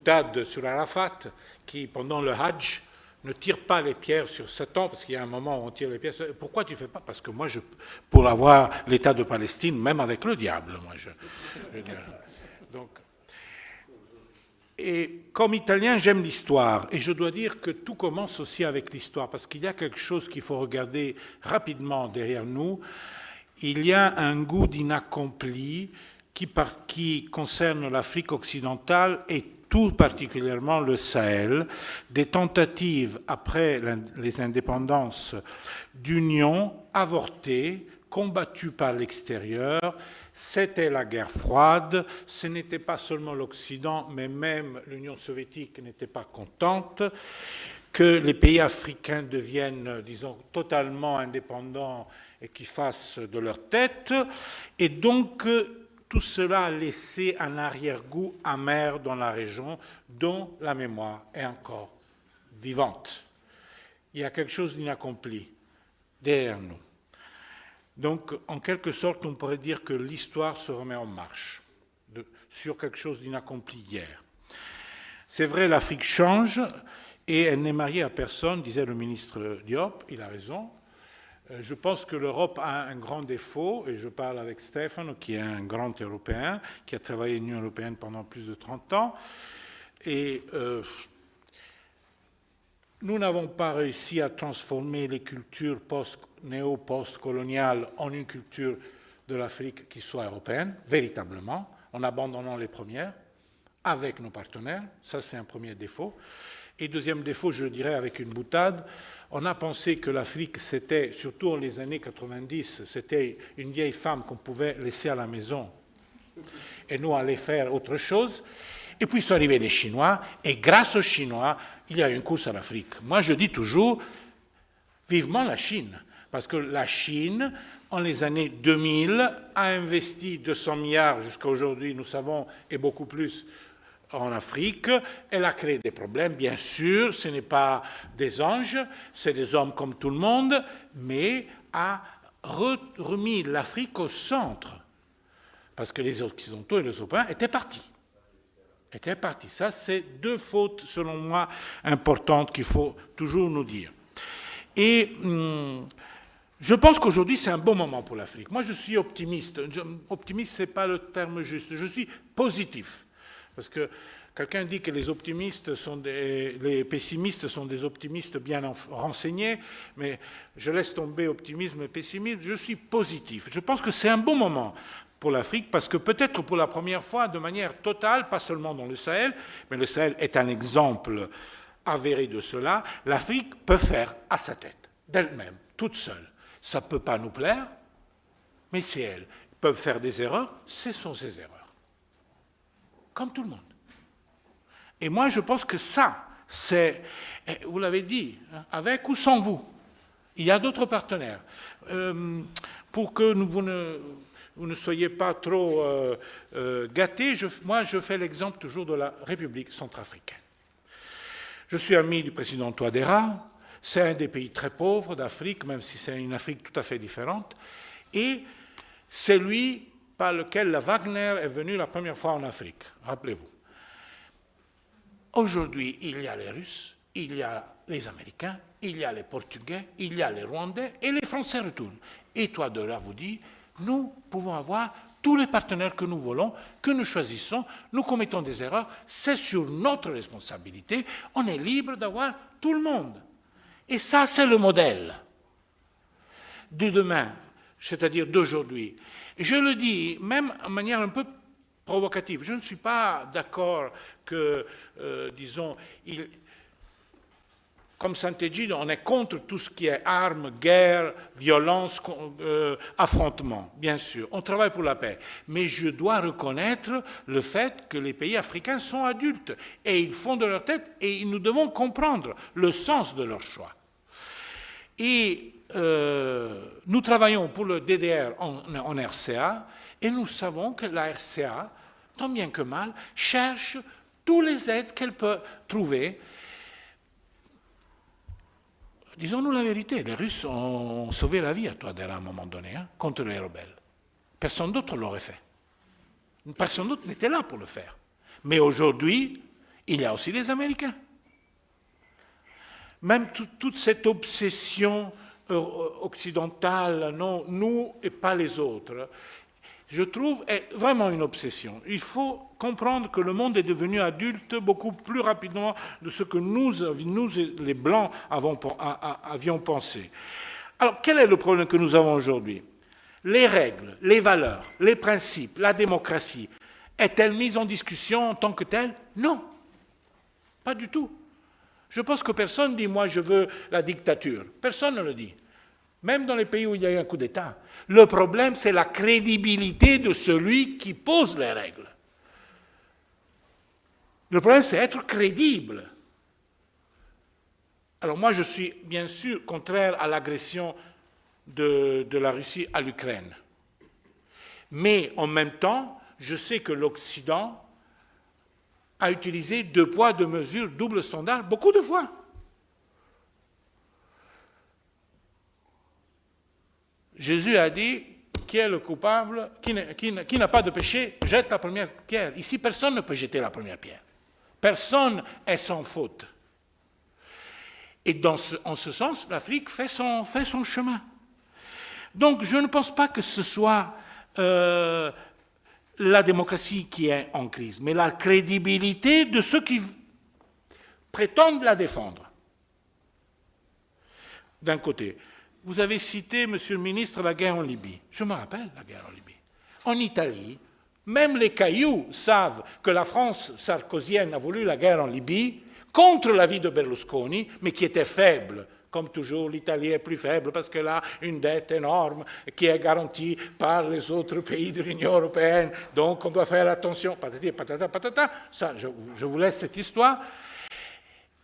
boutade sur Arafat, qui, pendant le Hajj, ne tire pas les pierres sur Satan, parce qu'il y a un moment où on tire les pierres. Pourquoi tu ne fais pas? Parce que moi, pour avoir l'État de Palestine, même avec le diable, moi, je dirais. Donc, et comme Italien, j'aime l'histoire. Et je dois dire que tout commence aussi avec l'histoire, parce qu'il y a quelque chose qu'il faut regarder rapidement derrière nous. Il y a un goût d'inaccompli qui concerne l'Afrique occidentale et tout particulièrement le Sahel, des tentatives après les indépendances d'union avortées, combattues par l'extérieur. C'était la guerre froide, ce n'était pas seulement l'Occident, mais même l'Union soviétique n'était pas contente que les pays africains deviennent, disons, totalement indépendants et qu'ils fassent de leur tête. Et donc, tout cela a laissé un arrière-goût amer dans la région dont la mémoire est encore vivante. Il y a quelque chose d'inaccompli derrière nous. Donc, en quelque sorte, on pourrait dire que l'histoire se remet en marche sur quelque chose d'inaccompli hier. C'est vrai, l'Afrique change et elle n'est mariée à personne, disait le ministre Diop, il a raison. Je pense que l'Europe a un grand défaut, et je parle avec Stefano, qui est un grand Européen, qui a travaillé à l'Union européenne pendant plus de 30 ans, et nous n'avons pas réussi à transformer les cultures néo-post-coloniales en une culture de l'Afrique qui soit européenne, véritablement, en abandonnant les premières, avec nos partenaires. Ça, c'est un premier défaut. Et deuxième défaut, je dirais avec une boutade, on a pensé que l'Afrique, c'était, surtout dans les années 90, c'était une vieille femme qu'on pouvait laisser à la maison et nous aller faire autre chose. Et puis sont arrivés les Chinois, et grâce aux Chinois, il y a eu une course à l'Afrique. Moi, je dis toujours, vivement la Chine, parce que la Chine, en les années 2000, a investi 200 milliards jusqu'à aujourd'hui, nous savons, et beaucoup plus, en Afrique. Elle a créé des problèmes, bien sûr, ce n'est pas des anges, c'est des hommes comme tout le monde, mais a remis l'Afrique au centre, parce que les Occidentaux et les Européens étaient partis. Ça, c'est deux fautes, selon moi, importantes qu'il faut toujours nous dire. Et je pense qu'aujourd'hui, c'est un bon moment pour l'Afrique. Moi, je suis optimiste. Optimiste, ce n'est pas le terme juste. Je suis positif. Parce que quelqu'un dit que les pessimistes sont des optimistes bien renseignés, mais je laisse tomber optimisme et pessimisme, je suis positif. Je pense que c'est un bon moment pour l'Afrique, parce que peut-être pour la première fois, de manière totale, pas seulement dans le Sahel, mais le Sahel est un exemple avéré de cela, l'Afrique peut faire à sa tête, d'elle-même, toute seule. Ça ne peut pas nous plaire, mais c'est elle. Ils peuvent faire des erreurs, ce sont ces erreurs. Comme tout le monde. Et moi, je pense que ça, c'est, vous l'avez dit, avec ou sans vous, il y a d'autres partenaires. Pour que vous ne soyez pas trop gâtés, moi, je fais l'exemple toujours de la République centrafricaine. Je suis ami du président Touadéra, c'est un des pays très pauvres d'Afrique, même si c'est une Afrique tout à fait différente, et c'est lui par lequel la Wagner est venue la première fois en Afrique, rappelez-vous. Aujourd'hui, il y a les Russes, il y a les Américains, il y a les Portugais, il y a les Rwandais, et les Français retournent. Et Touadéra vous dit, nous pouvons avoir tous les partenaires que nous voulons, que nous choisissons, nous commettons des erreurs, c'est sur notre responsabilité, on est libre d'avoir tout le monde. Et ça, c'est le modèle de demain, c'est-à-dire d'aujourd'hui. Je le dis même de manière un peu provocative. Je ne suis pas d'accord que, disons, comme Sant'Egidio, on est contre tout ce qui est armes, guerre, violence, affrontement, bien sûr. On travaille pour la paix. Mais je dois reconnaître le fait que les pays africains sont adultes et ils font de leur tête et nous devons comprendre le sens de leur choix. Et nous travaillons pour le DDR en RCA et nous savons que la RCA, tant bien que mal, cherche toutes les aides qu'elle peut trouver. Disons-nous la vérité, les Russes ont sauvé la vie à Touadéra à un moment donné, contre les rebelles. Personne d'autre l'aurait fait. Personne d'autre n'était là pour le faire. Mais aujourd'hui, il y a aussi les Américains. Même toute cette obsession occidentale, non, nous et pas les autres, je trouve est vraiment une obsession. Il faut comprendre que le monde est devenu adulte beaucoup plus rapidement de ce que nous les Blancs, avions pensé. Alors, quel est le problème que nous avons aujourd'hui? Les règles, les valeurs, les principes, la démocratie, est-elle mise en discussion en tant que telle? Non, pas du tout. Je pense que personne ne dit « moi je veux la dictature ». Personne ne le dit. Même dans les pays où il y a eu un coup d'État. Le problème, c'est la crédibilité de celui qui pose les règles. Le problème, c'est être crédible. Alors moi, je suis bien sûr contraire à l'agression de la Russie à l'Ukraine. Mais en même temps, je sais que l'Occident a utilisé 2 poids, 2 mesures, double standard, beaucoup de fois. Jésus a dit, qui est le coupable, qui n'a pas de péché, jette la première pierre. Ici, personne ne peut jeter la première pierre. Personne est sans faute. Et en ce sens, l'Afrique fait son chemin. Donc, je ne pense pas que ce soit la démocratie qui est en crise, mais la crédibilité de ceux qui prétendent la défendre. D'un côté. Vous avez cité, Monsieur le ministre, la guerre en Libye. Je me rappelle la guerre en Libye. En Italie, même les cailloux savent que la France sarkozienne a voulu la guerre en Libye contre l'avis de Berlusconi, mais qui était faible. Comme toujours, l'Italie est plus faible parce qu'elle a une dette énorme qui est garantie par les autres pays de l'Union européenne. Donc, on doit faire attention. Patati, patata, patata. Ça, je vous laisse cette histoire.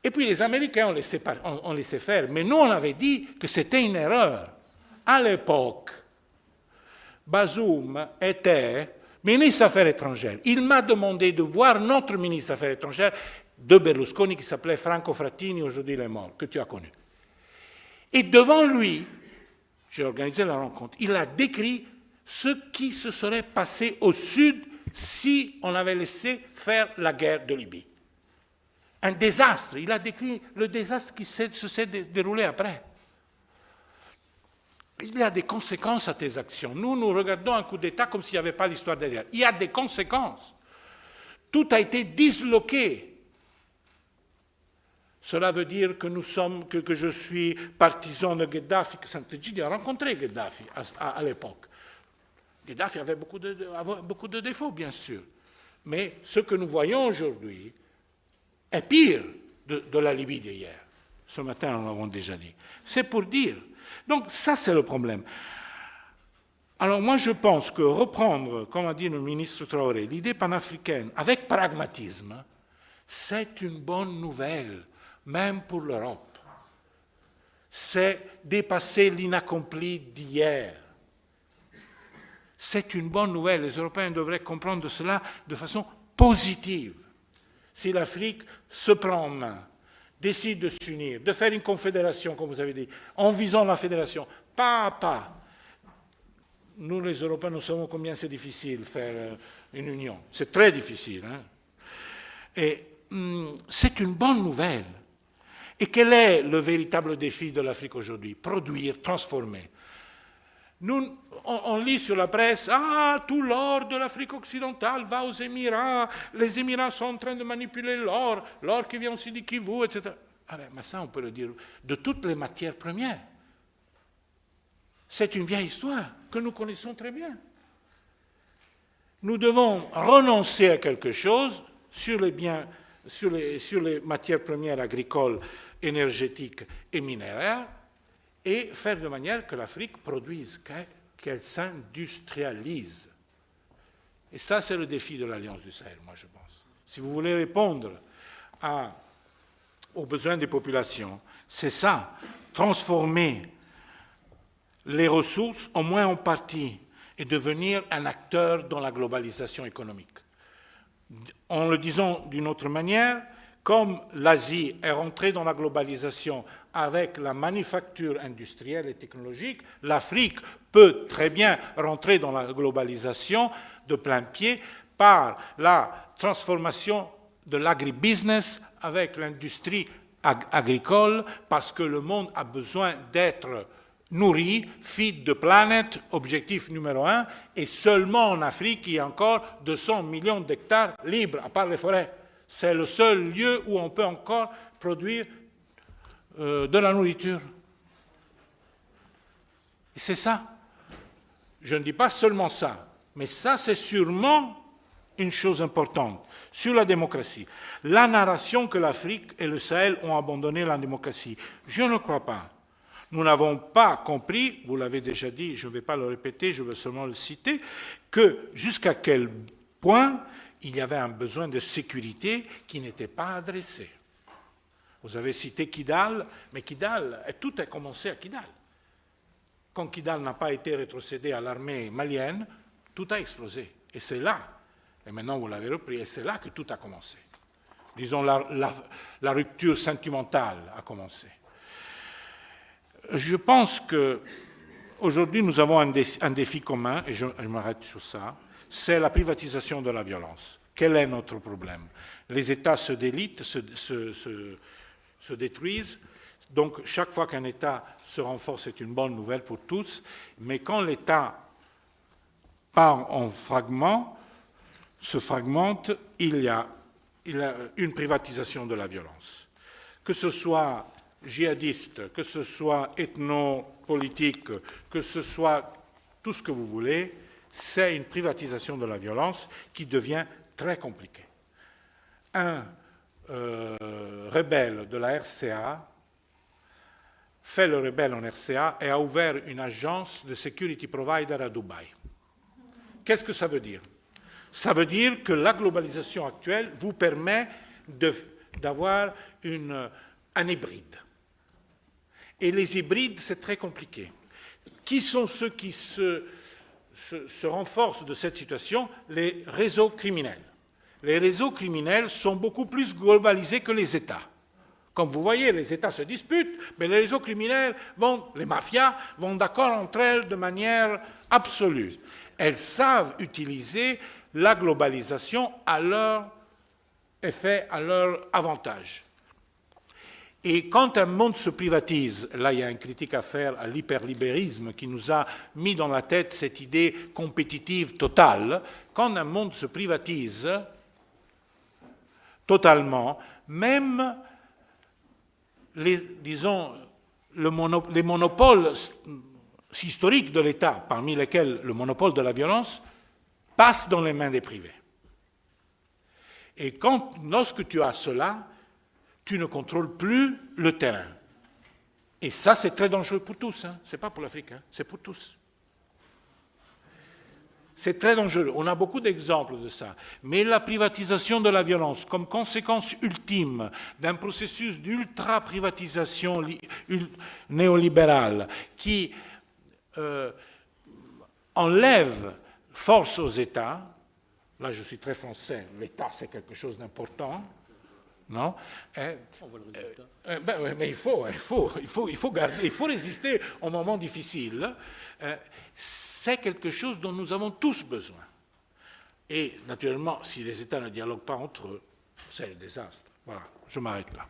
Et puis les Américains ont laissé faire. Mais nous, on avait dit que c'était une erreur. À l'époque, Bazoum était ministre des Affaires étrangères. Il m'a demandé de voir notre ministre des Affaires étrangères de Berlusconi, qui s'appelait Franco Frattini, aujourd'hui il est mort, que tu as connu. Et devant lui, j'ai organisé la rencontre, il a décrit ce qui se serait passé au sud si on avait laissé faire la guerre de Libye. Un désastre. Il a décrit le désastre qui se s'est déroulé après. Il y a des conséquences à tes actions. Nous regardons un coup d'État comme s'il n'y avait pas l'histoire derrière. Il y a des conséquences. Tout a été disloqué. Cela veut dire que que je suis partisan de Gheddafi, que Sant'Egidio a rencontré Gheddafi à l'époque. Gheddafi avait beaucoup de défauts, bien sûr. Mais ce que nous voyons aujourd'hui est pire de la Libye d'hier. Ce matin, nous l'avons déjà dit. C'est pour dire. Donc, ça, c'est le problème. Alors, moi, je pense que reprendre, comme a dit le ministre Traoré, l'idée panafricaine avec pragmatisme, c'est une bonne nouvelle, même pour l'Europe. C'est dépasser l'inaccompli d'hier. C'est une bonne nouvelle. Les Européens devraient comprendre cela de façon positive. Si l'Afrique se prend en main, décide de s'unir, de faire une confédération, comme vous avez dit, en visant la fédération, pas à pas. Nous, les Européens, nous savons combien c'est difficile de faire une union. C'est très difficile. Hein? Et c'est une bonne nouvelle. Et quel est le véritable défi de l'Afrique aujourd'hui? Produire, transformer. Nous, on lit sur la presse, tout l'or de l'Afrique occidentale va aux Émirats, les Émirats sont en train de manipuler l'or qui vient aussi du Kivu, etc. Mais ça, on peut le dire de toutes les matières premières. C'est une vieille histoire que nous connaissons très bien. Nous devons renoncer à quelque chose sur les biens, sur les matières premières agricoles, énergétiques et minéraires, et faire de manière que l'Afrique produise, qu'elle s'industrialise. Et ça, c'est le défi de l'Alliance du Sahel, moi, je pense. Si vous voulez répondre aux besoins des populations, c'est ça, transformer les ressources, au moins en partie, et devenir un acteur dans la globalisation économique. En le disant d'une autre manière, comme l'Asie est rentrée dans la globalisation avec la manufacture industrielle et technologique, l'Afrique peut très bien rentrer dans la globalisation de plein pied par la transformation de l'agribusiness, avec l'industrie agricole, parce que le monde a besoin d'être nourri, feed the planet, objectif numéro 1, et seulement en Afrique, il y a encore 200 millions d'hectares libres, à part les forêts. C'est le seul lieu où on peut encore produire de la nourriture. Et c'est ça. Je ne dis pas seulement ça, mais ça, c'est sûrement une chose importante sur la démocratie. La narration que l'Afrique et le Sahel ont abandonné la démocratie, je ne crois pas. Nous n'avons pas compris, vous l'avez déjà dit, je ne vais pas le répéter, je veux seulement le citer, que jusqu'à quel point il y avait un besoin de sécurité qui n'était pas adressé. Vous avez cité Kidal, mais Kidal, tout a commencé à Kidal. Quand Kidal n'a pas été rétrocédé à l'armée malienne, tout a explosé. Et c'est là, et maintenant vous l'avez repris, et c'est là que tout a commencé. Disons, la rupture sentimentale a commencé. Je pense qu'aujourd'hui, nous avons un défi commun, et je m'arrête sur ça, c'est la privatisation de la violence. Quel est notre problème? Les États se délitent, se détruisent. Donc, chaque fois qu'un État se renforce, c'est une bonne nouvelle pour tous. Mais quand l'État part en fragments, se fragmente, il y a une privatisation de la violence. Que ce soit djihadiste, que ce soit ethno-politique, que ce soit tout ce que vous voulez, c'est une privatisation de la violence qui devient très compliquée. Un rebelle de la RCA fait le rebelle en RCA et a ouvert une agence de security provider à Dubaï. Qu'est-ce que ça veut dire? Ça veut dire que la globalisation actuelle vous permet d'avoir un hybride. Et les hybrides, c'est très compliqué. Qui sont ceux qui se renforcent de cette situation? Les réseaux criminels. Les réseaux criminels sont beaucoup plus globalisés que les États. Comme vous voyez, les États se disputent, mais les réseaux criminels, les mafias, vont d'accord entre elles de manière absolue. Elles savent utiliser la globalisation à leur effet, à leur avantage. Et quand un monde se privatise, là il y a une critique à faire à l'hyperlibérisme qui nous a mis dans la tête cette idée compétitive totale, quand un monde se privatise totalement, même les monopoles historiques de l'État, parmi lesquels le monopole de la violence, passent dans les mains des privés. Et lorsque tu as cela, tu ne contrôles plus le terrain. Et ça, c'est très dangereux pour tous. Hein. Ce n'est pas pour l'Afrique, hein. C'est pour tous. C'est très dangereux. On a beaucoup d'exemples de ça. Mais la privatisation de la violence, comme conséquence ultime d'un processus d'ultra-privatisation néolibérale qui enlève force aux États, là je suis très français, l'État c'est quelque chose d'important, non? On voit le résultat. Mais il faut résister aux moments difficiles. C'est quelque chose dont nous avons tous besoin. Et naturellement, si les États ne dialoguent pas entre eux, c'est le désastre. Voilà, je m'arrête là.